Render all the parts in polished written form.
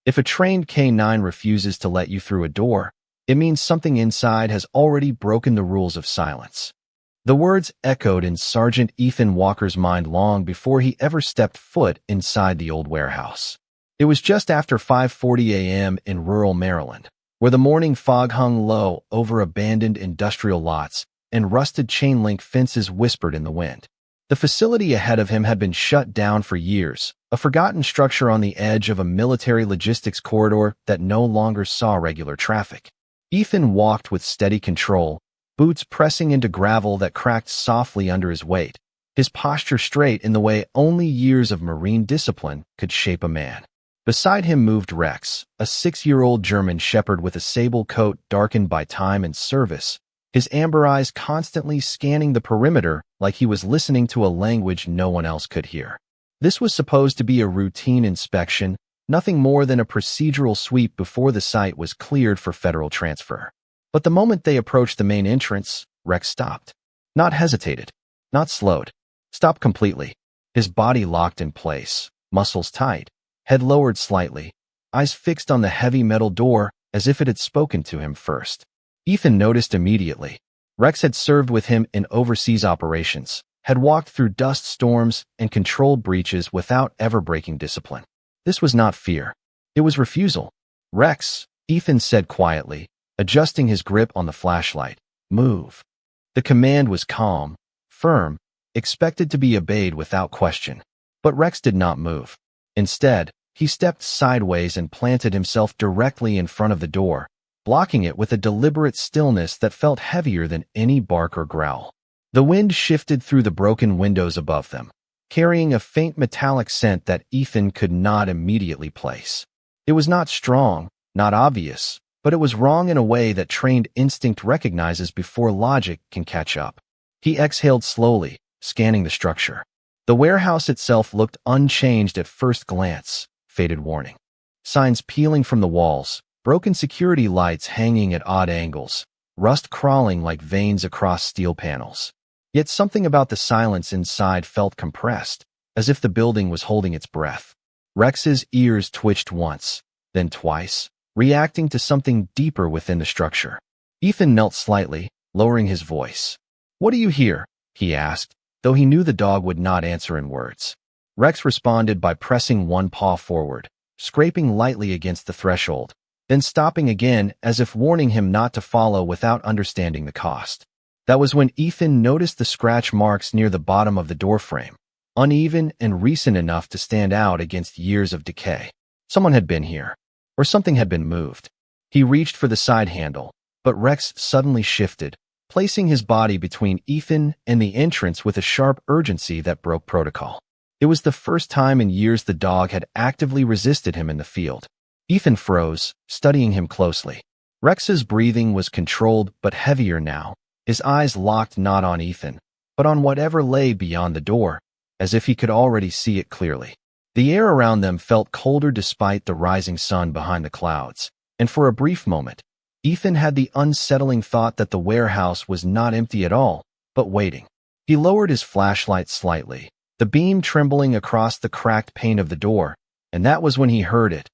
If a trained K9 refuses to let you through a door, it means something inside has already broken the rules of silence. The words echoed in Sergeant Ethan Walker's mind long before he ever stepped foot inside the old warehouse. It was just after 5:40 a.m. in rural Maryland, where the morning fog hung low over abandoned industrial lots and rusted chain-link fences whispered in the wind. The facility ahead of him had been shut down for years, a forgotten structure on the edge of a military logistics corridor that no longer saw regular traffic. Ethan walked with steady control, boots pressing into gravel that cracked softly under his weight, his posture straight in the way only years of Marine discipline could shape a man. Beside him moved Rex, a 6-year-old German shepherd with a sable coat darkened by time and service, his amber eyes constantly scanning the perimeter like he was listening to a language no one else could hear. This was supposed to be a routine inspection, nothing more than a procedural sweep before the site was cleared for federal transfer. But the moment they approached the main entrance, Rex stopped. Not hesitated, not slowed. Stopped completely. His body locked in place, muscles tight, head lowered slightly, eyes fixed on the heavy metal door as if it had spoken to him first. Ethan noticed immediately. Rex had served with him in overseas operations, had walked through dust storms and controlled breaches without ever breaking discipline. This was not fear. It was refusal. Rex, Ethan said quietly, adjusting his grip on the flashlight. Move. The command was calm, firm, expected to be obeyed without question. But Rex did not move. Instead, he stepped sideways and planted himself directly in front of the door, blocking it with a deliberate stillness that felt heavier than any bark or growl. The wind shifted through the broken windows above them, carrying a faint metallic scent that Ethan could not immediately place. It was not strong, not obvious, but it was wrong in a way that trained instinct recognizes before logic can catch up. He exhaled slowly, scanning the structure. The warehouse itself looked unchanged at first glance, faded warning. Signs peeling from the walls, broken security lights hanging at odd angles, rust crawling like veins across steel panels. Yet something about the silence inside felt compressed, as if the building was holding its breath. Rex's ears twitched once, then twice, reacting to something deeper within the structure. Ethan knelt slightly, lowering his voice. "What do you hear?" he asked, though he knew the dog would not answer in words. Rex responded by pressing one paw forward, scraping lightly against the threshold, then stopping again as if warning him not to follow without understanding the cost. That was when Ethan noticed the scratch marks near the bottom of the doorframe, uneven and recent enough to stand out against years of decay. Someone had been here, or something had been moved. He reached for the side handle, but Rex suddenly shifted, placing his body between Ethan and the entrance with a sharp urgency that broke protocol. It was the first time in years the dog had actively resisted him in the field. Ethan froze, studying him closely. Rex's breathing was controlled but heavier now, his eyes locked not on Ethan, but on whatever lay beyond the door, as if he could already see it clearly. The air around them felt colder despite the rising sun behind the clouds, and for a brief moment, Ethan had the unsettling thought that the warehouse was not empty at all, but waiting. He lowered his flashlight slightly, the beam trembling across the cracked pane of the door, and that was when he heard it.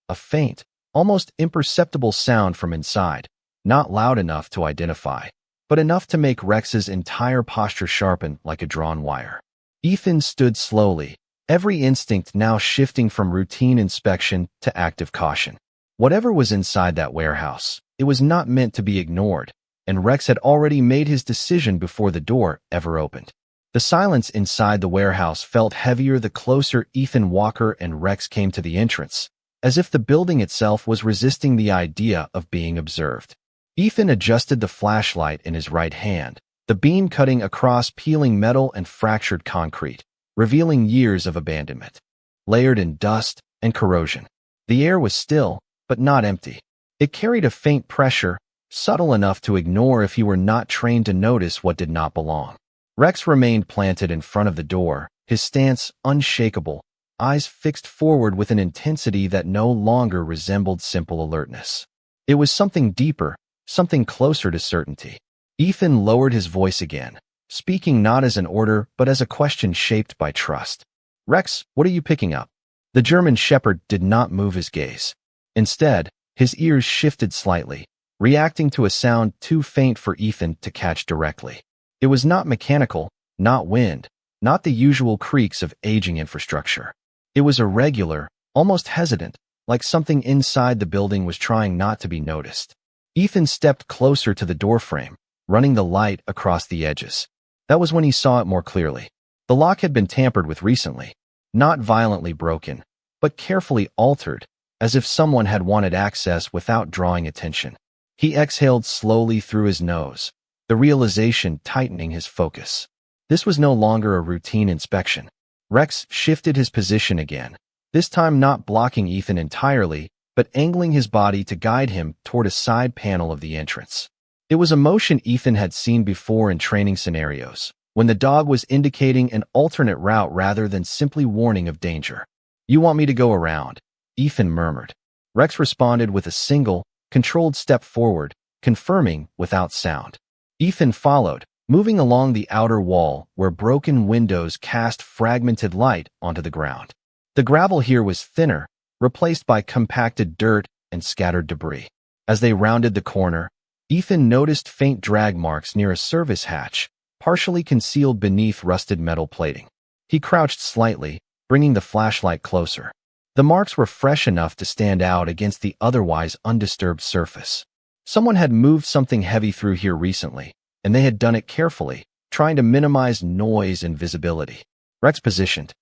A faint, almost imperceptible sound from inside, not loud enough to identify, but enough to make Rex's entire posture sharpen like a drawn wire. Ethan stood slowly, every instinct now shifting from routine inspection to active caution. Whatever was inside that warehouse, it was not meant to be ignored, and Rex had already made his decision before the door ever opened. The silence inside the warehouse felt heavier the closer Ethan Walker and Rex came to the entrance, as if the building itself was resisting the idea of being observed. Ethan adjusted the flashlight in his right hand, the beam cutting across peeling metal and fractured concrete, revealing years of abandonment, layered in dust and corrosion. The air was still, but not empty. It carried a faint pressure, subtle enough to ignore if he were not trained to notice what did not belong. Rex remained planted in front of the door, his stance unshakable, eyes fixed forward with an intensity that no longer resembled simple alertness. It was something deeper, something closer to certainty. Ethan lowered his voice again, speaking not as an order but as a question shaped by trust. "Rex, what are you picking up?" The German shepherd did not move his gaze. Instead, his ears shifted slightly, reacting to a sound too faint for Ethan to catch directly. It was not mechanical, not wind, not the usual creaks of aging infrastructure. It was irregular, almost hesitant, like something inside the building was trying not to be noticed. Ethan stepped closer to the doorframe, running the light across the edges. That was when he saw it more clearly. The lock had been tampered with recently, not violently broken, but carefully altered, as if someone had wanted access without drawing attention. He exhaled slowly through his nose, the realization tightening his focus. This was no longer a routine inspection. Rex shifted his position again, this time not blocking Ethan entirely, but angling his body to guide him toward a side panel of the entrance. It was a motion Ethan had seen before in training scenarios, when the dog was indicating an alternate route rather than simply warning of danger. "You want me to go around?" Ethan murmured. Rex responded with a single, controlled step forward, confirming without sound. Ethan followed, moving along the outer wall where broken windows cast fragmented light onto the ground. The gravel here was thinner, replaced by compacted dirt and scattered debris. As they rounded the corner, Ethan noticed faint drag marks near a service hatch, partially concealed beneath rusted metal plating. He crouched slightly, bringing the flashlight closer. The marks were fresh enough to stand out against the otherwise undisturbed surface. Someone had moved something heavy through here recently, and they had done it carefully, trying to minimize noise and visibility. Rex positioned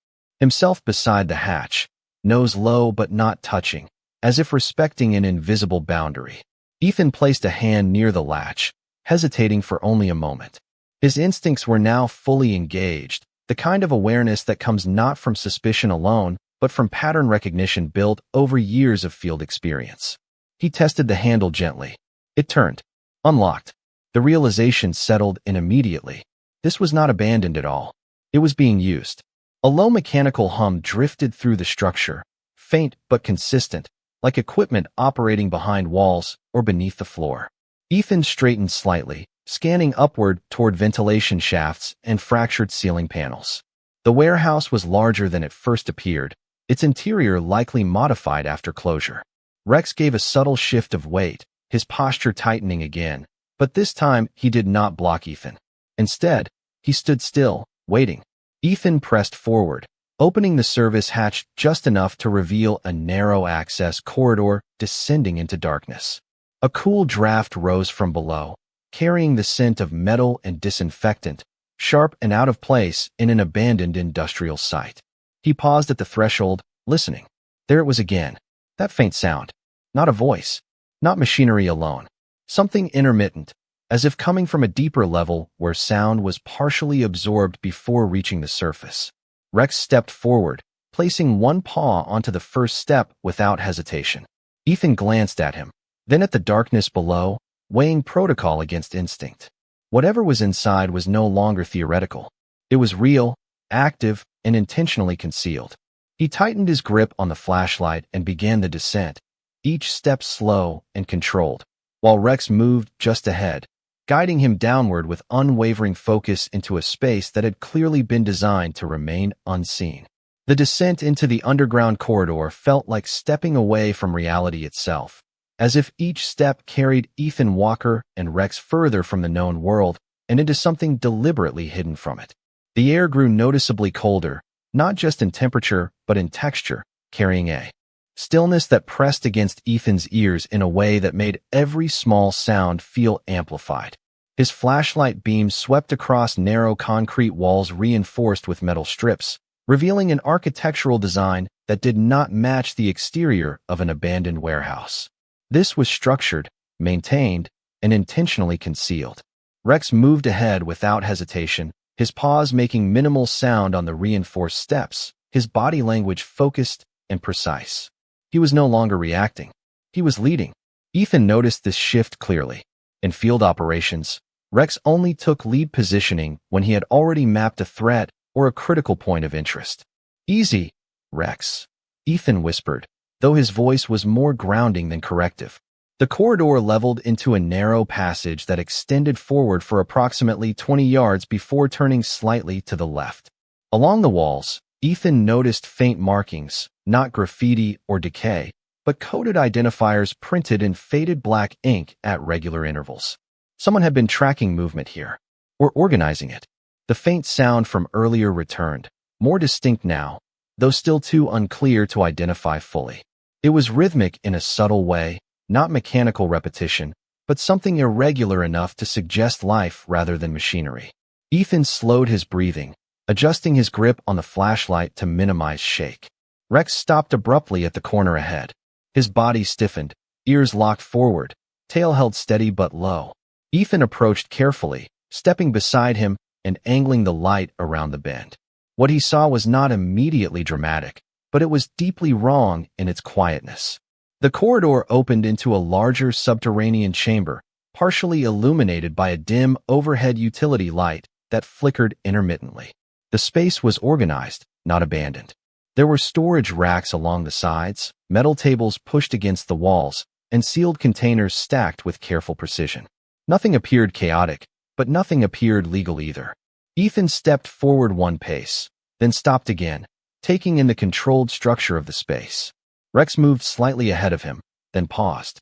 himself beside the hatch, nose low but not touching, as if respecting an invisible boundary. Ethan placed a hand near the latch, hesitating for only a moment. His instincts were now fully engaged, the kind of awareness that comes not from suspicion alone, but from pattern recognition built over years of field experience. He tested the handle gently. It turned, unlocked. The realization settled in immediately. This was not abandoned at all. It was being used. A low mechanical hum drifted through the structure, faint but consistent, like equipment operating behind walls or beneath the floor. Ethan straightened slightly, scanning upward toward ventilation shafts and fractured ceiling panels. The warehouse was larger than it first appeared, its interior likely modified after closure. Rex gave a subtle shift of weight, his posture tightening again, but this time he did not block Ethan. Instead, he stood still, waiting. Ethan pressed forward, opening the service hatch just enough to reveal a narrow access corridor descending into darkness. A cool draft rose from below, carrying the scent of metal and disinfectant, sharp and out of place in an abandoned industrial site. He paused at the threshold, listening. There it was again, that faint sound. Not a voice, not machinery alone. Something intermittent, as if coming from a deeper level where sound was partially absorbed before reaching the surface. Rex stepped forward, placing one paw onto the first step without hesitation. Ethan glanced at him, then at the darkness below, weighing protocol against instinct. Whatever was inside was no longer theoretical. It was real, active, and intentionally concealed. He tightened his grip on the flashlight and began the descent, each step slow and controlled, while Rex moved just ahead, guiding him downward with unwavering focus into a space that had clearly been designed to remain unseen. The descent into the underground corridor felt like stepping away from reality itself, as if each step carried Ethan Walker and Rex further from the known world and into something deliberately hidden from it. The air grew noticeably colder, not just in temperature but in texture, carrying a stillness that pressed against Ethan's ears in a way that made every small sound feel amplified. His flashlight beam swept across narrow concrete walls reinforced with metal strips, revealing an architectural design that did not match the exterior of an abandoned warehouse. This was structured, maintained, and intentionally concealed. Rex moved ahead without hesitation, his paws making minimal sound on the reinforced steps, his body language focused and precise. He was no longer reacting. He was leading. Ethan noticed this shift clearly. In field operations, Rex only took lead positioning when he had already mapped a threat or a critical point of interest. "Easy, Rex," Ethan whispered, though his voice was more grounding than corrective. The corridor leveled into a narrow passage that extended forward for approximately 20 yards before turning slightly to the left. Along the walls, Ethan noticed faint markings, not graffiti or decay, but coded identifiers printed in faded black ink at regular intervals. Someone had been tracking movement here, or organizing it. The faint sound from earlier returned, more distinct now, though still too unclear to identify fully. It was rhythmic in a subtle way, not mechanical repetition, but something irregular enough to suggest life rather than machinery. Ethan slowed his breathing, adjusting his grip on the flashlight to minimize shake. Rex stopped abruptly at the corner ahead. His body stiffened, ears locked forward, tail held steady but low. Ethan approached carefully, stepping beside him and angling the light around the bend. What he saw was not immediately dramatic, but it was deeply wrong in its quietness. The corridor opened into a larger subterranean chamber, partially illuminated by a dim overhead utility light that flickered intermittently. The space was organized, not abandoned. There were storage racks along the sides, metal tables pushed against the walls, and sealed containers stacked with careful precision. Nothing appeared chaotic, but nothing appeared legal either. Ethan stepped forward one pace, then stopped again, taking in the controlled structure of the space. Rex moved slightly ahead of him, then paused.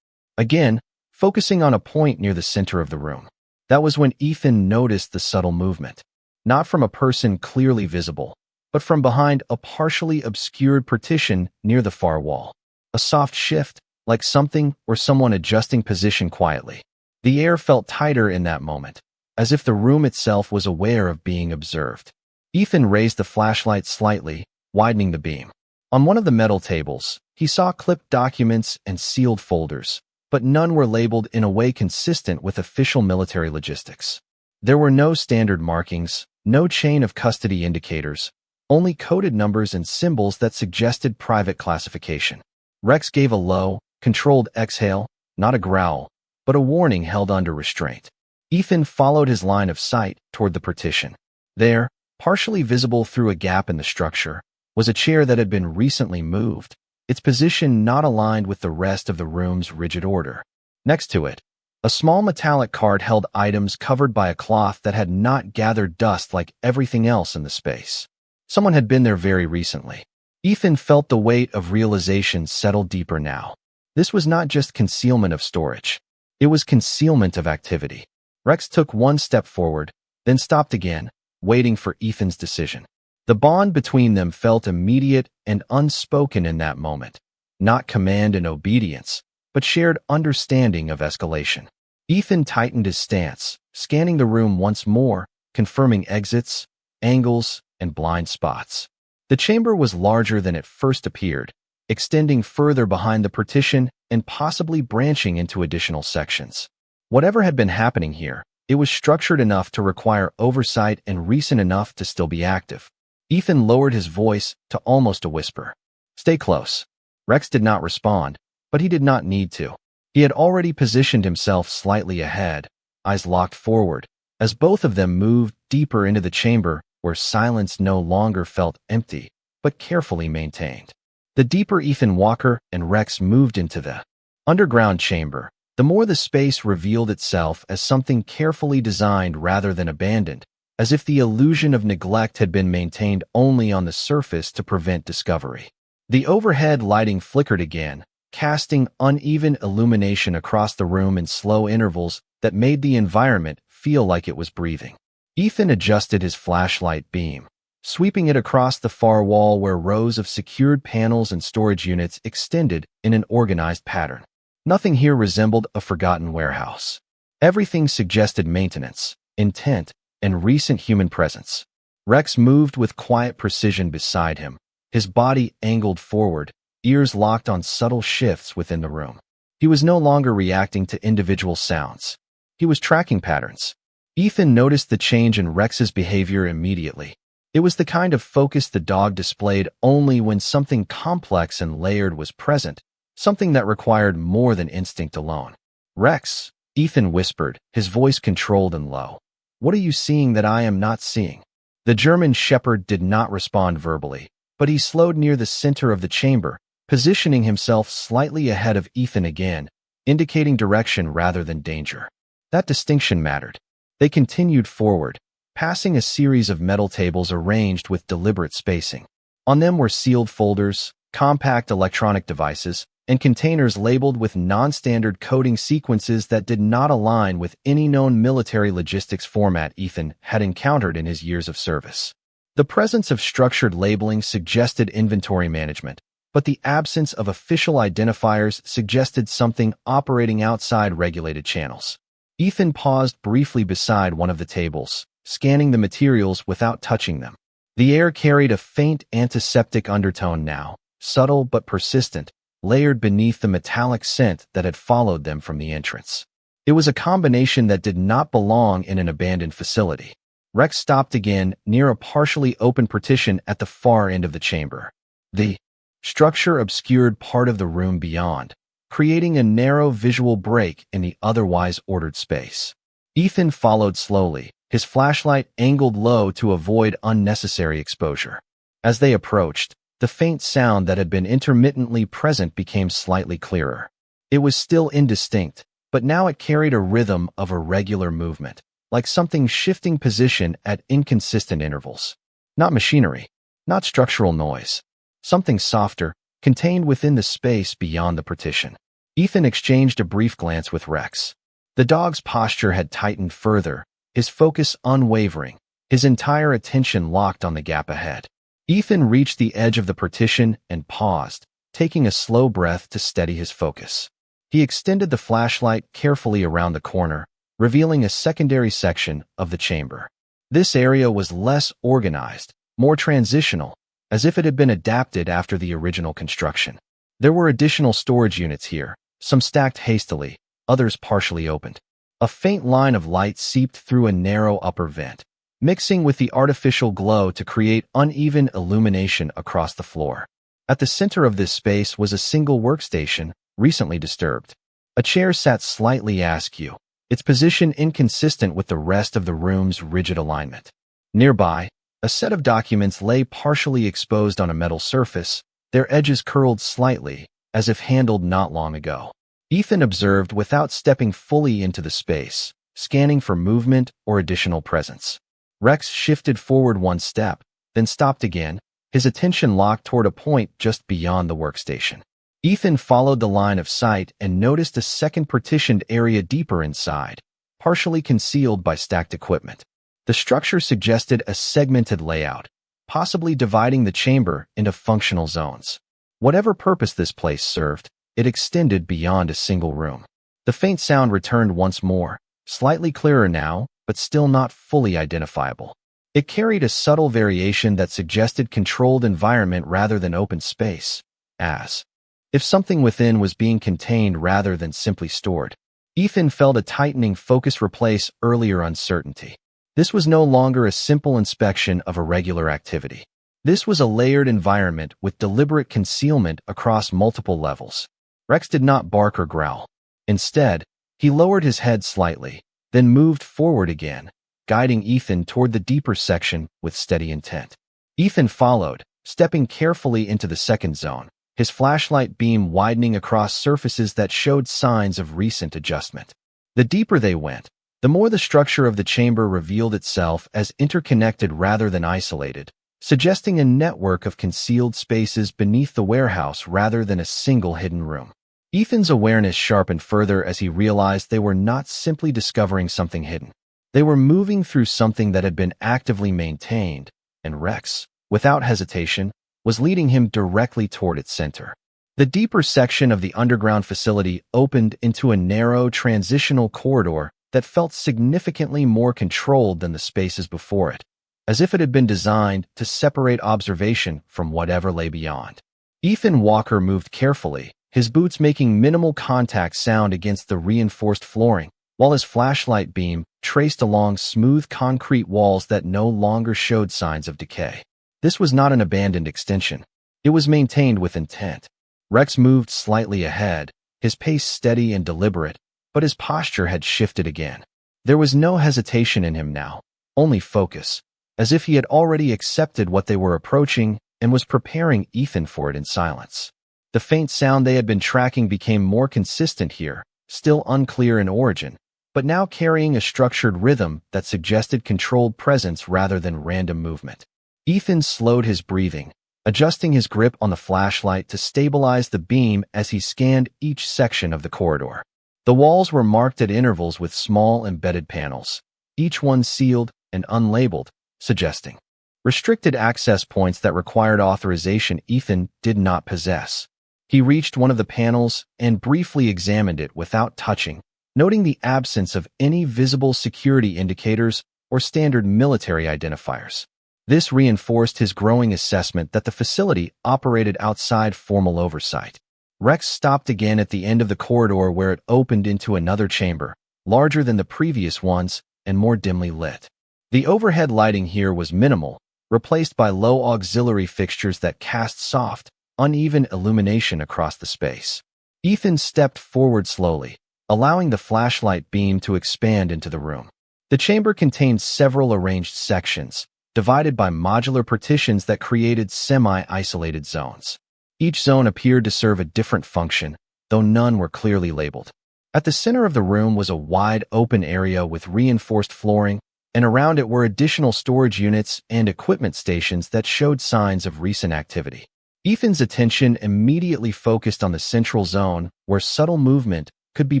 Again, focusing on a point near the center of the room. That was when Ethan noticed the subtle movement. Not from a person clearly visible, but from behind a partially obscured partition near the far wall. A soft shift, like something or someone adjusting position quietly. The air felt tighter in that moment, as if the room itself was aware of being observed. Ethan raised the flashlight slightly, widening the beam. On one of the metal tables, he saw clipped documents and sealed folders, but none were labeled in a way consistent with official military logistics. There were no standard markings, no chain of custody indicators, only coded numbers and symbols that suggested private classification. Rex gave a low, controlled exhale, not a growl, but a warning held under restraint. Ethan followed his line of sight toward the partition. There, partially visible through a gap in the structure, was a chair that had been recently moved, its position not aligned with the rest of the room's rigid order. Next to it, a small metallic cart held items covered by a cloth that had not gathered dust like everything else in the space. Someone had been there very recently. Ethan felt the weight of realization settle deeper now. This was not just concealment of storage. It was concealment of activity. Rex took one step forward, then stopped again, waiting for Ethan's decision. The bond between them felt immediate and unspoken in that moment. Not command and obedience, but shared understanding of escalation. Ethan tightened his stance, scanning the room once more, confirming exits, angles, and blind spots. The chamber was larger than it first appeared, extending further behind the partition and possibly branching into additional sections. Whatever had been happening here, it was structured enough to require oversight and recent enough to still be active. Ethan lowered his voice to almost a whisper. "Stay close." Rex did not respond, but he did not need to. He had already positioned himself slightly ahead, eyes locked forward, as both of them moved deeper into the chamber where silence no longer felt empty, but carefully maintained. The deeper Ethan Walker and Rex moved into the underground chamber, the more the space revealed itself as something carefully designed rather than abandoned, as if the illusion of neglect had been maintained only on the surface to prevent discovery. The overhead lighting flickered again, casting uneven illumination across the room in slow intervals that made the environment feel like it was breathing. Ethan adjusted his flashlight beam, sweeping it across the far wall where rows of secured panels and storage units extended in an organized pattern. Nothing here resembled a forgotten warehouse. Everything suggested maintenance, intent, and recent human presence. Rex moved with quiet precision beside him, his body angled forward, ears locked on subtle shifts within the room. He was no longer reacting to individual sounds. He was tracking patterns. Ethan noticed the change in Rex's behavior immediately. It was the kind of focus the dog displayed only when something complex and layered was present, something that required more than instinct alone. "Rex," Ethan whispered, his voice controlled and low. "What are you seeing that I am not seeing?" The German shepherd did not respond verbally, but he slowed near the center of the chamber, positioning himself slightly ahead of Ethan again, indicating direction rather than danger. That distinction mattered. They continued forward, passing a series of metal tables arranged with deliberate spacing. On them were sealed folders, compact electronic devices, and containers labeled with non-standard coding sequences that did not align with any known military logistics format Ethan had encountered in his years of service. The presence of structured labeling suggested inventory management, but the absence of official identifiers suggested something operating outside regulated channels. Ethan paused briefly beside one of the tables, scanning the materials without touching them. The air carried a faint antiseptic undertone now, subtle but persistent, layered beneath the metallic scent that had followed them from the entrance. It was a combination that did not belong in an abandoned facility. Rex stopped again near a partially open partition at the far end of the chamber. The structure obscured part of the room beyond, creating a narrow visual break in the otherwise ordered space. Ethan followed slowly, his flashlight angled low to avoid unnecessary exposure. As they approached, the faint sound that had been intermittently present became slightly clearer. It was still indistinct, but now it carried a rhythm of irregular movement, like something shifting position at inconsistent intervals. Not machinery, not structural noise. Something softer, contained within the space beyond the partition. Ethan exchanged a brief glance with Rex. The dog's posture had tightened further, his focus unwavering, his entire attention locked on the gap ahead. Ethan reached the edge of the partition and paused, taking a slow breath to steady his focus. He extended the flashlight carefully around the corner, revealing a secondary section of the chamber. This area was less organized, more transitional, as if it had been adapted after the original construction. There were additional storage units here, some stacked hastily, others partially opened. A faint line of light seeped through a narrow upper vent, mixing with the artificial glow to create uneven illumination across the floor. At the center of this space was a single workstation, recently disturbed. A chair sat slightly askew, its position inconsistent with the rest of the room's rigid alignment. Nearby, a set of documents lay partially exposed on a metal surface, their edges curled slightly, as if handled not long ago. Ethan observed without stepping fully into the space, scanning for movement or additional presence. Rex shifted forward one step, then stopped again, his attention locked toward a point just beyond the workstation. Ethan followed the line of sight and noticed a second partitioned area deeper inside, partially concealed by stacked equipment. The structure suggested a segmented layout, possibly dividing the chamber into functional zones. Whatever purpose this place served, it extended beyond a single room. The faint sound returned once more, slightly clearer now, but still not fully identifiable. It carried a subtle variation that suggested controlled environment rather than open space, as if something within was being contained rather than simply stored. Ethan felt a tightening focus replace earlier uncertainty. This was no longer a simple inspection of irregular activity. This was a layered environment with deliberate concealment across multiple levels. Rex did not bark or growl. Instead, he lowered his head slightly, then moved forward again, guiding Ethan toward the deeper section with steady intent. Ethan followed, stepping carefully into the second zone, his flashlight beam widening across surfaces that showed signs of recent adjustment. The deeper they went, the more the structure of the chamber revealed itself as interconnected rather than isolated, suggesting a network of concealed spaces beneath the warehouse rather than a single hidden room. Ethan's awareness sharpened further as he realized they were not simply discovering something hidden. They were moving through something that had been actively maintained, and Rex, without hesitation, was leading him directly toward its center. The deeper section of the underground facility opened into a narrow transitional corridor that felt significantly more controlled than the spaces before it, as if it had been designed to separate observation from whatever lay beyond. Ethan Walker moved carefully, his boots making minimal contact sound against the reinforced flooring, while his flashlight beam traced along smooth concrete walls that no longer showed signs of decay. This was not an abandoned extension. It was maintained with intent. Rex moved slightly ahead, his pace steady and deliberate, but his posture had shifted again. There was no hesitation in him now, only focus, as if he had already accepted what they were approaching and was preparing Ethan for it in silence. The faint sound they had been tracking became more consistent here, still unclear in origin, but now carrying a structured rhythm that suggested controlled presence rather than random movement. Ethan slowed his breathing, adjusting his grip on the flashlight to stabilize the beam as he scanned each section of the corridor. The walls were marked at intervals with small embedded panels, each one sealed and unlabeled, suggesting restricted access points that required authorization Ethan did not possess. He reached one of the panels and briefly examined it without touching, noting the absence of any visible security indicators or standard military identifiers. This reinforced his growing assessment that the facility operated outside formal oversight. Rex stopped again at the end of the corridor where it opened into another chamber, larger than the previous ones and more dimly lit. The overhead lighting here was minimal, replaced by low auxiliary fixtures that cast soft, uneven illumination across the space. Ethan stepped forward slowly, allowing the flashlight beam to expand into the room. The chamber contained several arranged sections, divided by modular partitions that created semi-isolated zones. Each zone appeared to serve a different function, though none were clearly labeled. At the center of the room was a wide open area with reinforced flooring, and around it were additional storage units and equipment stations that showed signs of recent activity. Ethan's attention immediately focused on the central zone, where subtle movement could be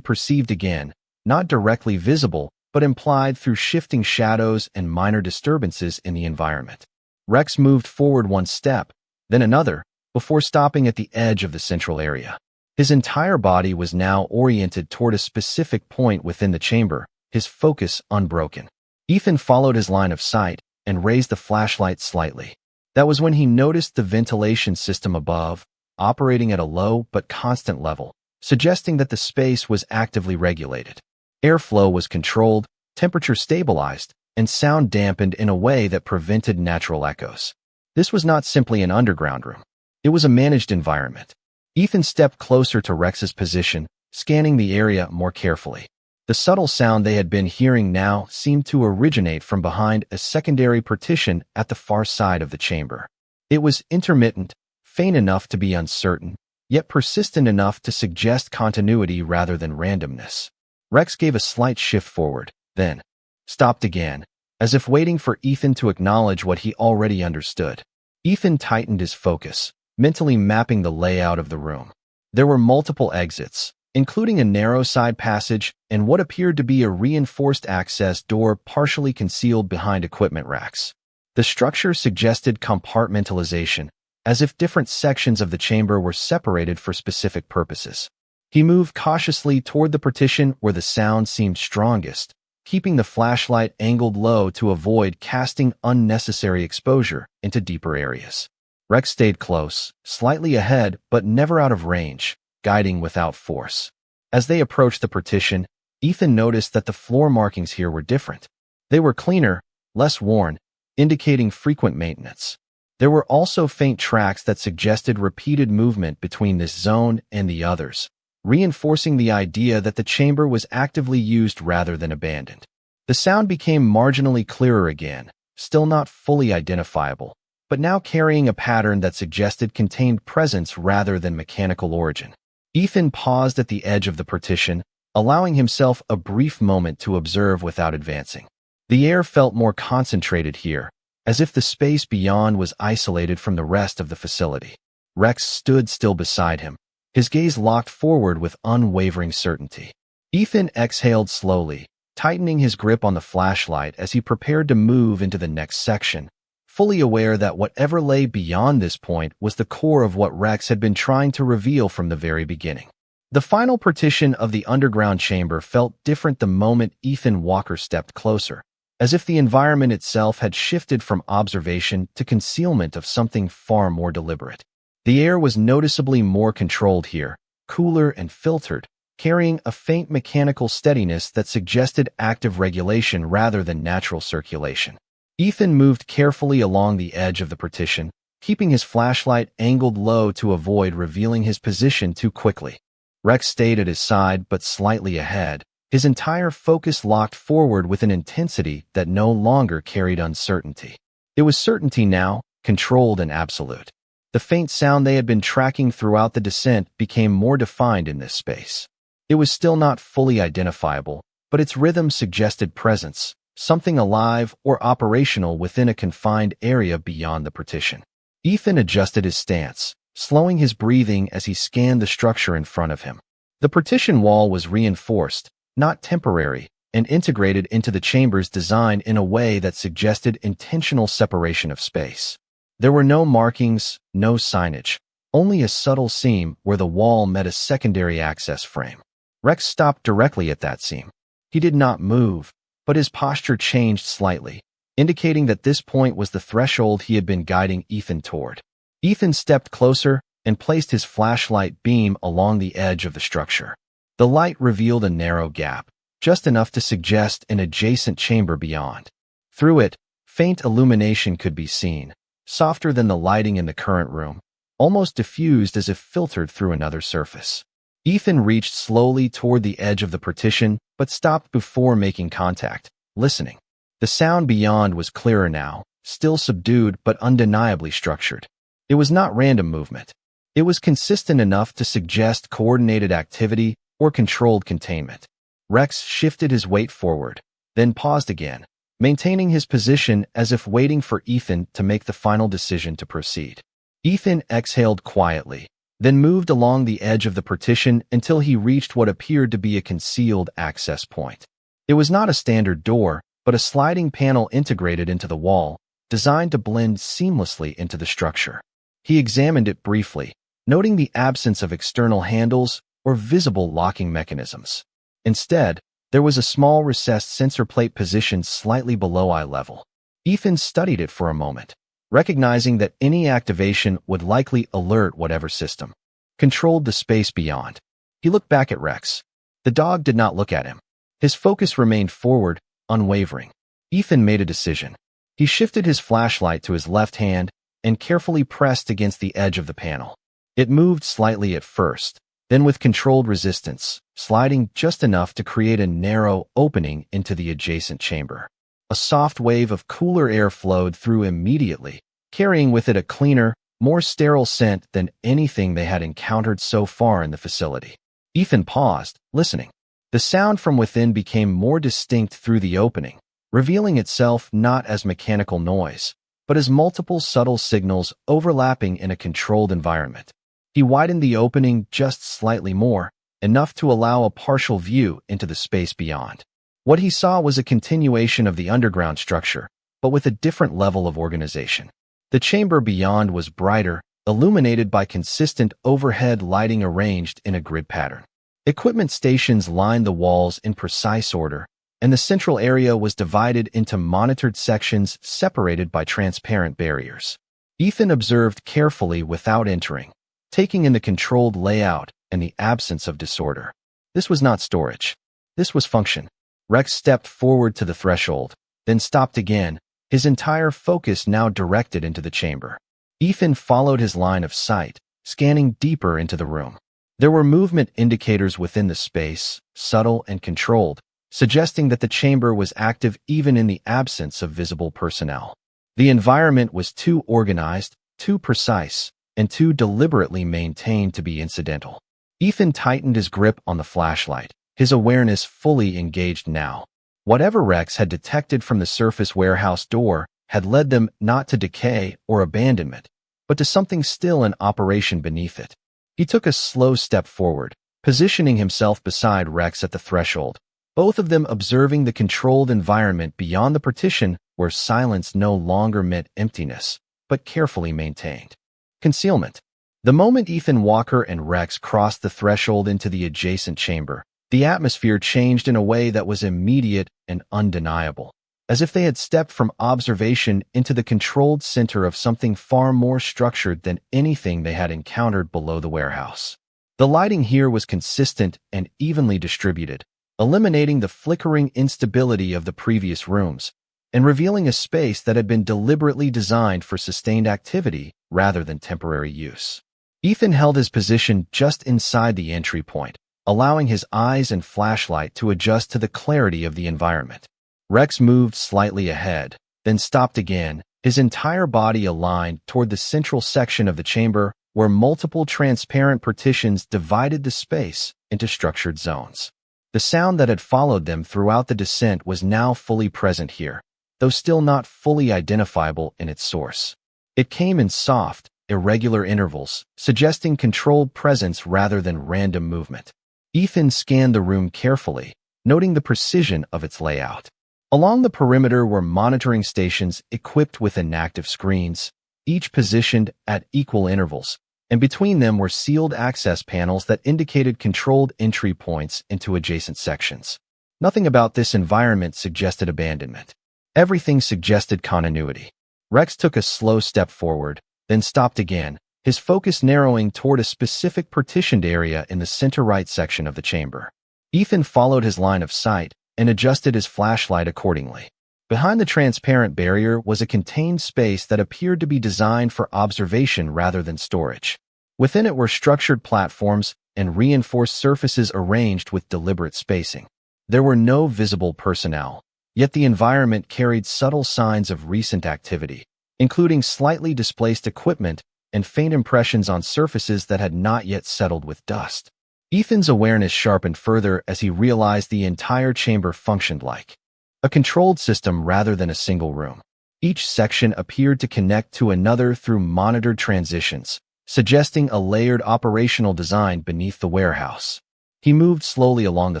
perceived again, not directly visible, but implied through shifting shadows and minor disturbances in the environment. Rex moved forward one step, then another, before stopping at the edge of the central area. His entire body was now oriented toward a specific point within the chamber, his focus unbroken. Ethan followed his line of sight and raised the flashlight slightly. That was when he noticed the ventilation system above, operating at a low but constant level, suggesting that the space was actively regulated. Airflow was controlled, temperature stabilized, and sound dampened in a way that prevented natural echoes. This was not simply an underground room. It was a managed environment. Ethan stepped closer to Rex's position, scanning the area more carefully. The subtle sound they had been hearing now seemed to originate from behind a secondary partition at the far side of the chamber. It was intermittent, faint enough to be uncertain, yet persistent enough to suggest continuity rather than randomness. Rex gave a slight shift forward, then stopped again, as if waiting for Ethan to acknowledge what he already understood. Ethan tightened his focus, mentally mapping the layout of the room. There were multiple exits, including a narrow side passage and what appeared to be a reinforced access door partially concealed behind equipment racks. The structure suggested compartmentalization, as if different sections of the chamber were separated for specific purposes. He moved cautiously toward the partition where the sound seemed strongest, keeping the flashlight angled low to avoid casting unnecessary exposure into deeper areas. Rex stayed close, slightly ahead but never out of range, guiding without force. As they approached the partition, Ethan noticed that the floor markings here were different. They were cleaner, less worn, indicating frequent maintenance. There were also faint tracks that suggested repeated movement between this zone and the others, reinforcing the idea that the chamber was actively used rather than abandoned. The sound became marginally clearer again, still not fully identifiable, but now carrying a pattern that suggested contained presence rather than mechanical origin. Ethan paused at the edge of the partition, allowing himself a brief moment to observe without advancing. The air felt more concentrated here, as if the space beyond was isolated from the rest of the facility. Rex stood still beside him, his gaze locked forward with unwavering certainty. Ethan exhaled slowly, tightening his grip on the flashlight as he prepared to move into the next section, fully aware that whatever lay beyond this point was the core of what Rex had been trying to reveal from the very beginning. The final partition of the underground chamber felt different the moment Ethan Walker stepped closer, as if the environment itself had shifted from observation to concealment of something far more deliberate. The air was noticeably more controlled here, cooler and filtered, carrying a faint mechanical steadiness that suggested active regulation rather than natural circulation. Ethan moved carefully along the edge of the partition, keeping his flashlight angled low to avoid revealing his position too quickly. Rex stayed at his side but slightly ahead, his entire focus locked forward with an intensity that no longer carried uncertainty. It was certainty now, controlled and absolute. The faint sound they had been tracking throughout the descent became more defined in this space. It was still not fully identifiable, but its rhythm suggested presence, something alive or operational within a confined area beyond the partition. Ethan adjusted his stance, slowing his breathing as he scanned the structure in front of him. The partition wall was reinforced, not temporary, and integrated into the chamber's design in a way that suggested intentional separation of space. There were no markings, no signage, only a subtle seam where the wall met a secondary access frame. Rex stopped directly at that seam. He did not move, but his posture changed slightly, indicating that this point was the threshold he had been guiding Ethan toward. Ethan stepped closer and placed his flashlight beam along the edge of the structure. The light revealed a narrow gap, just enough to suggest an adjacent chamber beyond. Through it, faint illumination could be seen, softer than the lighting in the current room, almost diffused as if filtered through another surface. Ethan reached slowly toward the edge of the partition, but stopped before making contact, listening. The sound beyond was clearer now, still subdued but undeniably structured. It was not random movement. It was consistent enough to suggest coordinated activity or controlled containment. Rex shifted his weight forward, then paused again, maintaining his position as if waiting for Ethan to make the final decision to proceed. Ethan exhaled quietly, then moved along the edge of the partition until he reached what appeared to be a concealed access point. It was not a standard door, but a sliding panel integrated into the wall, designed to blend seamlessly into the structure. He examined it briefly, noting the absence of external handles or visible locking mechanisms. Instead, there was a small recessed sensor plate positioned slightly below eye level. Ethan studied it for a moment, recognizing that any activation would likely alert whatever system controlled the space beyond. He looked back at Rex. The dog did not look at him. His focus remained forward, unwavering. Ethan made a decision. He shifted his flashlight to his left hand and carefully pressed against the edge of the panel. It moved slightly at first, then with controlled resistance, sliding just enough to create a narrow opening into the adjacent chamber. A soft wave of cooler air flowed through immediately, carrying with it a cleaner, more sterile scent than anything they had encountered so far in the facility. Ethan paused, listening. The sound from within became more distinct through the opening, revealing itself not as mechanical noise, but as multiple subtle signals overlapping in a controlled environment. He widened the opening just slightly more, enough to allow a partial view into the space beyond. What he saw was a continuation of the underground structure, but with a different level of organization. The chamber beyond was brighter, illuminated by consistent overhead lighting arranged in a grid pattern. Equipment stations lined the walls in precise order, and the central area was divided into monitored sections separated by transparent barriers. Ethan observed carefully without entering, taking in the controlled layout and the absence of disorder. This was not storage. This was function. Rex stepped forward to the threshold, then stopped again, his entire focus now directed into the chamber. Ethan followed his line of sight, scanning deeper into the room. There were movement indicators within the space, subtle and controlled, suggesting that the chamber was active even in the absence of visible personnel. The environment was too organized, too precise, and too deliberately maintained to be incidental. Ethan tightened his grip on the flashlight, his awareness fully engaged now. Whatever Rex had detected from the surface warehouse door had led them not to decay or abandonment, but to something still in operation beneath it. He took a slow step forward, positioning himself beside Rex at the threshold, both of them observing the controlled environment beyond the partition where silence no longer meant emptiness, but carefully maintained. Concealment. The moment Ethan Walker and Rex crossed the threshold into the adjacent chamber, the atmosphere changed in a way that was immediate and undeniable, as if they had stepped from observation into the controlled center of something far more structured than anything they had encountered below the warehouse. The lighting here was consistent and evenly distributed, eliminating the flickering instability of the previous rooms, and revealing a space that had been deliberately designed for sustained activity rather than temporary use. Ethan held his position just inside the entry point, allowing his eyes and flashlight to adjust to the clarity of the environment. Rex moved slightly ahead, then stopped again, his entire body aligned toward the central section of the chamber where multiple transparent partitions divided the space into structured zones. The sound that had followed them throughout the descent was now fully present here, though still not fully identifiable in its source. It came in soft, irregular intervals, suggesting controlled presence rather than random movement. Ethan scanned the room carefully, noting the precision of its layout. Along the perimeter were monitoring stations equipped with inactive screens, each positioned at equal intervals, and between them were sealed access panels that indicated controlled entry points into adjacent sections. Nothing about this environment suggested abandonment. Everything suggested continuity. Rex took a slow step forward, then stopped again, his focus narrowing toward a specific partitioned area in the center-right section of the chamber. Ethan followed his line of sight and adjusted his flashlight accordingly. Behind the transparent barrier was a contained space that appeared to be designed for observation rather than storage. Within it were structured platforms and reinforced surfaces arranged with deliberate spacing. There were no visible personnel, yet the environment carried subtle signs of recent activity, including slightly displaced equipment and faint impressions on surfaces that had not yet settled with dust. Ethan's awareness sharpened further as he realized the entire chamber functioned like a controlled system rather than a single room. Each section appeared to connect to another through monitored transitions, suggesting a layered operational design beneath the warehouse. He moved slowly along the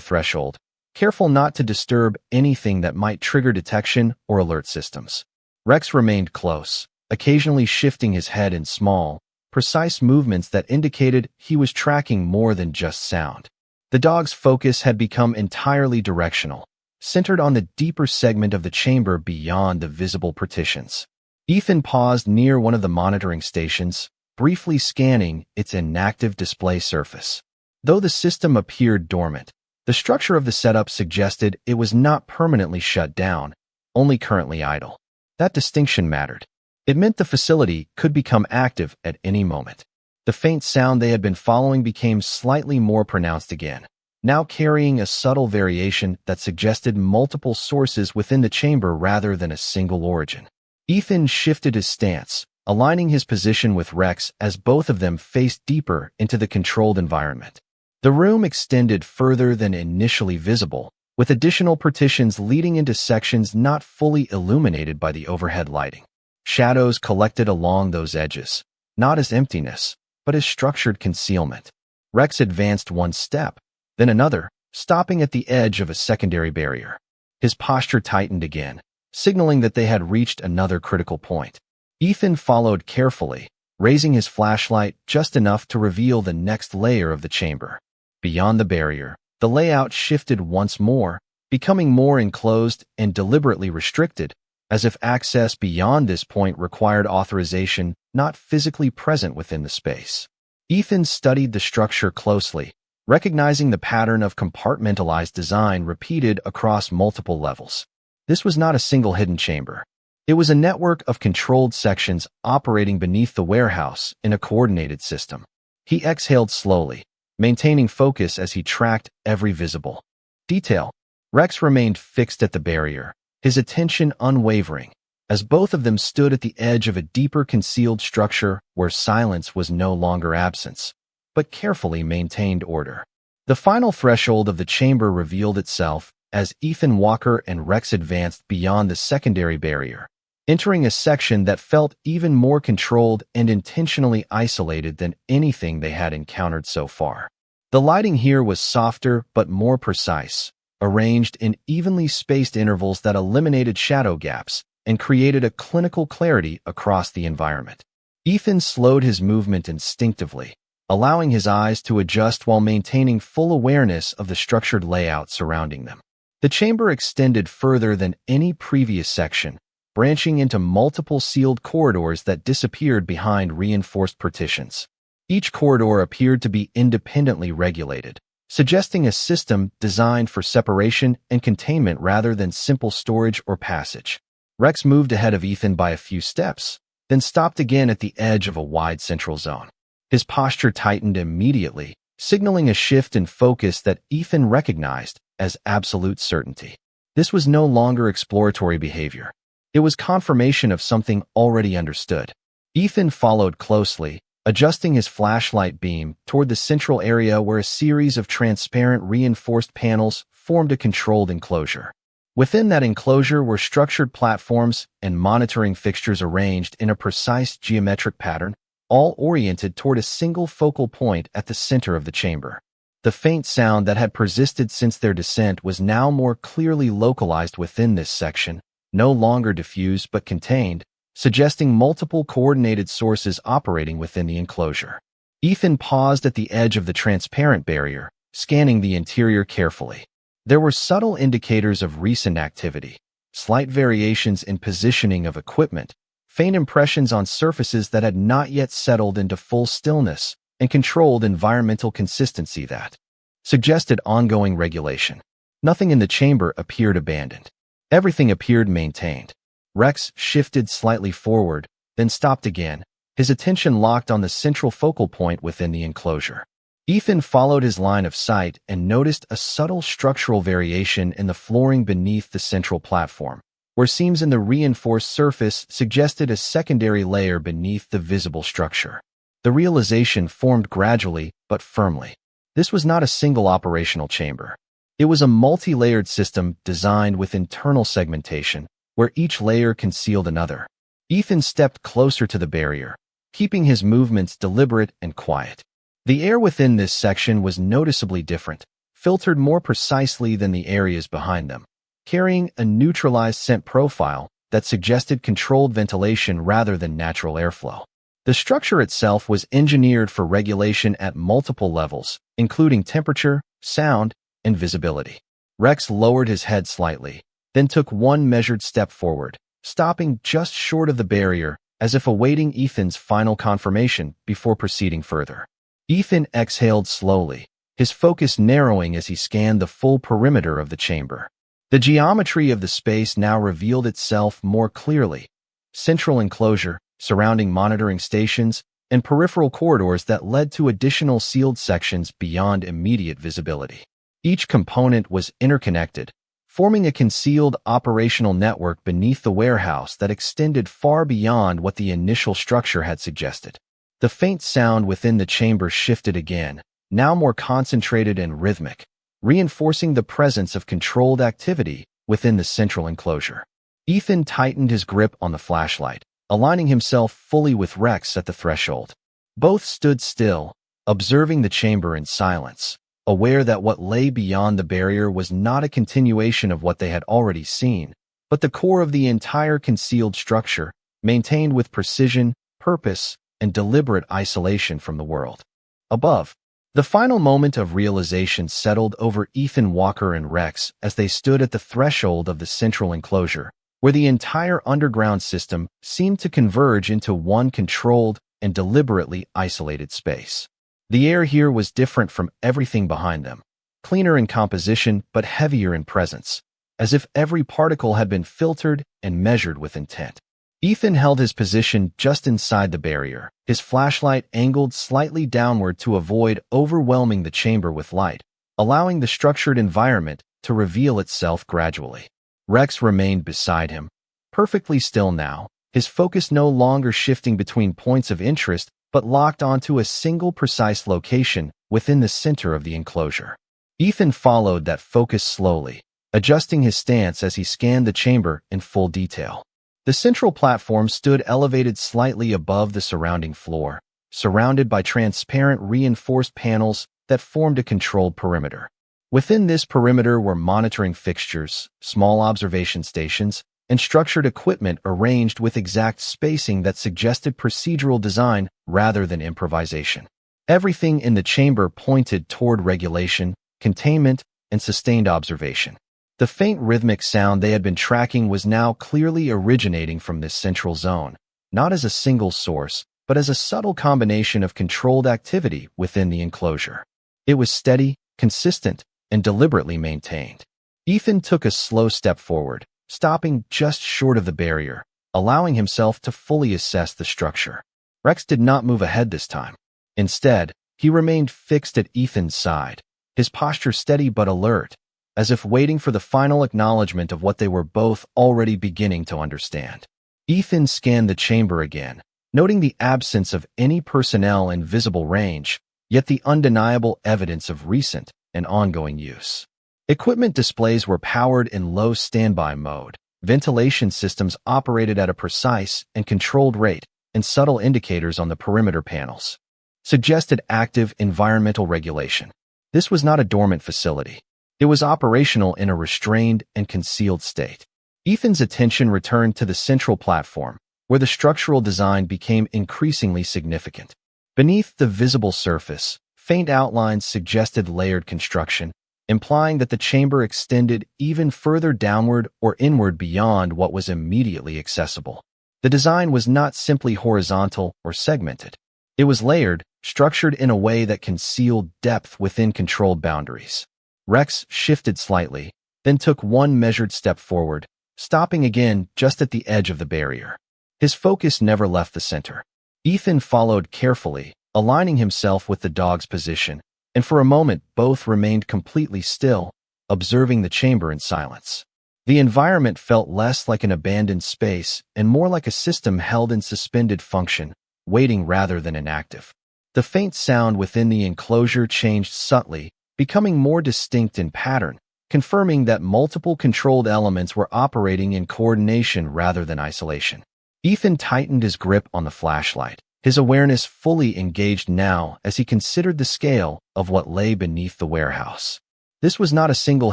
threshold, careful not to disturb anything that might trigger detection or alert systems. Rex remained close, occasionally shifting his head in small, precise movements that indicated he was tracking more than just sound. The dog's focus had become entirely directional, centered on the deeper segment of the chamber beyond the visible partitions. Ethan paused near one of the monitoring stations, briefly scanning its inactive display surface. Though the system appeared dormant, the structure of the setup suggested it was not permanently shut down, only currently idle. That distinction mattered. It meant the facility could become active at any moment. The faint sound they had been following became slightly more pronounced again, now carrying a subtle variation that suggested multiple sources within the chamber rather than a single origin. Ethan shifted his stance, aligning his position with Rex as both of them faced deeper into the controlled environment. The room extended further than initially visible, with additional partitions leading into sections not fully illuminated by the overhead lighting. Shadows collected along those edges, not as emptiness, but as structured concealment. Rex advanced one step, then another, stopping at the edge of a secondary barrier. His posture tightened again, signaling that they had reached another critical point. Ethan followed carefully, raising his flashlight just enough to reveal the next layer of the chamber. Beyond the barrier, the layout shifted once more, becoming more enclosed and deliberately restricted, as if access beyond this point required authorization not physically present within the space. Ethan studied the structure closely, recognizing the pattern of compartmentalized design repeated across multiple levels. This was not a single hidden chamber. It was a network of controlled sections operating beneath the warehouse in a coordinated system. He exhaled slowly, maintaining focus as he tracked every visible detail. Rex remained fixed at the barrier, his attention unwavering, as both of them stood at the edge of a deeper concealed structure where silence was no longer absence, but carefully maintained order. The final threshold of the chamber revealed itself as Ethan Walker and Rex advanced beyond the secondary barrier, entering a section that felt even more controlled and intentionally isolated than anything they had encountered so far. The lighting here was softer but more precise, arranged in evenly spaced intervals that eliminated shadow gaps and created a clinical clarity across the environment. Ethan slowed his movement instinctively, allowing his eyes to adjust while maintaining full awareness of the structured layout surrounding them. The chamber extended further than any previous section, branching into multiple sealed corridors that disappeared behind reinforced partitions. Each corridor appeared to be independently regulated, suggesting a system designed for separation and containment rather than simple storage or passage. Rex moved ahead of Ethan by a few steps, then stopped again at the edge of a wide central zone. His posture tightened immediately, signaling a shift in focus that Ethan recognized as absolute certainty. This was no longer exploratory behavior. It was confirmation of something already understood. Ethan followed closely, adjusting his flashlight beam toward the central area where a series of transparent reinforced panels formed a controlled enclosure. Within that enclosure were structured platforms and monitoring fixtures arranged in a precise geometric pattern, all oriented toward a single focal point at the center of the chamber. The faint sound that had persisted since their descent was now more clearly localized within this section, no longer diffused but contained, suggesting multiple coordinated sources operating within the enclosure. Ethan paused at the edge of the transparent barrier, scanning the interior carefully. There were subtle indicators of recent activity, slight variations in positioning of equipment, faint impressions on surfaces that had not yet settled into full stillness, and controlled environmental consistency that suggested ongoing regulation. Nothing in the chamber appeared abandoned. Everything appeared maintained. Rex shifted slightly forward, then stopped again, his attention locked on the central focal point within the enclosure. Ethan followed his line of sight and noticed a subtle structural variation in the flooring beneath the central platform, where seams in the reinforced surface suggested a secondary layer beneath the visible structure. The realization formed gradually but firmly. This was not a single operational chamber. It was a multi-layered system designed with internal segmentation, where each layer concealed another. Ethan stepped closer to the barrier, keeping his movements deliberate and quiet. The air within this section was noticeably different, filtered more precisely than the areas behind them, carrying a neutralized scent profile that suggested controlled ventilation rather than natural airflow. The structure itself was engineered for regulation at multiple levels, including temperature, sound, and visibility. Rex lowered his head slightly, then took one measured step forward, stopping just short of the barrier as if awaiting Ethan's final confirmation before proceeding further. Ethan exhaled slowly, his focus narrowing as he scanned the full perimeter of the chamber. The geometry of the space now revealed itself more clearly. Central enclosure, surrounding monitoring stations, and peripheral corridors that led to additional sealed sections beyond immediate visibility. Each component was interconnected, forming a concealed operational network beneath the warehouse that extended far beyond what the initial structure had suggested. The faint sound within the chamber shifted again, now more concentrated and rhythmic, reinforcing the presence of controlled activity within the central enclosure. Ethan tightened his grip on the flashlight, aligning himself fully with Rex at the threshold. Both stood still, observing the chamber in silence, aware that what lay beyond the barrier was not a continuation of what they had already seen, but the core of the entire concealed structure, maintained with precision, purpose, and deliberate isolation from the world. Above, the final moment of realization settled over Ethan Walker and Rex as they stood at the threshold of the central enclosure, where the entire underground system seemed to converge into one controlled and deliberately isolated space. The air here was different from everything behind them, cleaner in composition but heavier in presence, as if every particle had been filtered and measured with intent. Ethan held his position just inside the barrier, his flashlight angled slightly downward to avoid overwhelming the chamber with light, allowing the structured environment to reveal itself gradually. Rex remained beside him, perfectly still now, his focus no longer shifting between points of interest but locked onto a single precise location within the center of the enclosure. Ethan followed that focus slowly, adjusting his stance as he scanned the chamber in full detail. The central platform stood elevated slightly above the surrounding floor, surrounded by transparent reinforced panels that formed a controlled perimeter. Within this perimeter were monitoring fixtures, small observation stations, and structured equipment arranged with exact spacing that suggested procedural design rather than improvisation. Everything in the chamber pointed toward regulation, containment, and sustained observation. The faint rhythmic sound they had been tracking was now clearly originating from this central zone, not as a single source, but as a subtle combination of controlled activity within the enclosure. It was steady, consistent, and deliberately maintained. Ethan took a slow step forward, stopping just short of the barrier, allowing himself to fully assess the structure. Rex did not move ahead this time. Instead, he remained fixed at Ethan's side, his posture steady but alert, as if waiting for the final acknowledgement of what they were both already beginning to understand. Ethan scanned the chamber again, noting the absence of any personnel in visible range, yet the undeniable evidence of recent and ongoing use. Equipment displays were powered in low standby mode. Ventilation systems operated at a precise and controlled rate, and subtle indicators on the perimeter panels suggested active environmental regulation. This was not a dormant facility. It was operational in a restrained and concealed state. Ethan's attention returned to the central platform, where the structural design became increasingly significant. Beneath the visible surface, faint outlines suggested layered construction, implying that the chamber extended even further downward or inward beyond what was immediately accessible. The design was not simply horizontal or segmented. It was layered, structured in a way that concealed depth within controlled boundaries. Rex shifted slightly, then took one measured step forward, stopping again just at the edge of the barrier. His focus never left the center. Ethan followed carefully, aligning himself with the dog's position, and for a moment both remained completely still, observing the chamber in silence. The environment felt less like an abandoned space and more like a system held in suspended function, waiting rather than inactive. The faint sound within the enclosure changed subtly, becoming more distinct in pattern, confirming that multiple controlled elements were operating in coordination rather than isolation. Ethan tightened his grip on the flashlight, his awareness fully engaged now as he considered the scale of what lay beneath the warehouse. This was not a single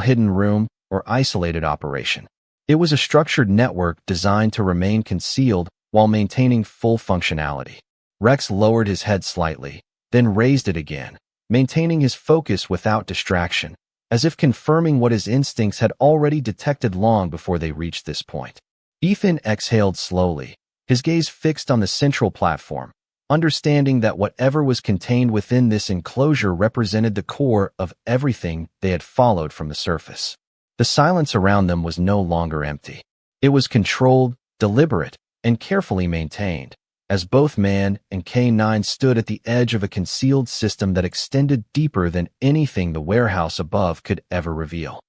hidden room or isolated operation. It was a structured network designed to remain concealed while maintaining full functionality. Rex lowered his head slightly, then raised it again, maintaining his focus without distraction, as if confirming what his instincts had already detected long before they reached this point. Ethan exhaled slowly, his gaze fixed on the central platform, understanding that whatever was contained within this enclosure represented the core of everything they had followed from the surface. The silence around them was no longer empty. It was controlled, deliberate, and carefully maintained, as both man and K9 stood at the edge of a concealed system that extended deeper than anything the warehouse above could ever reveal.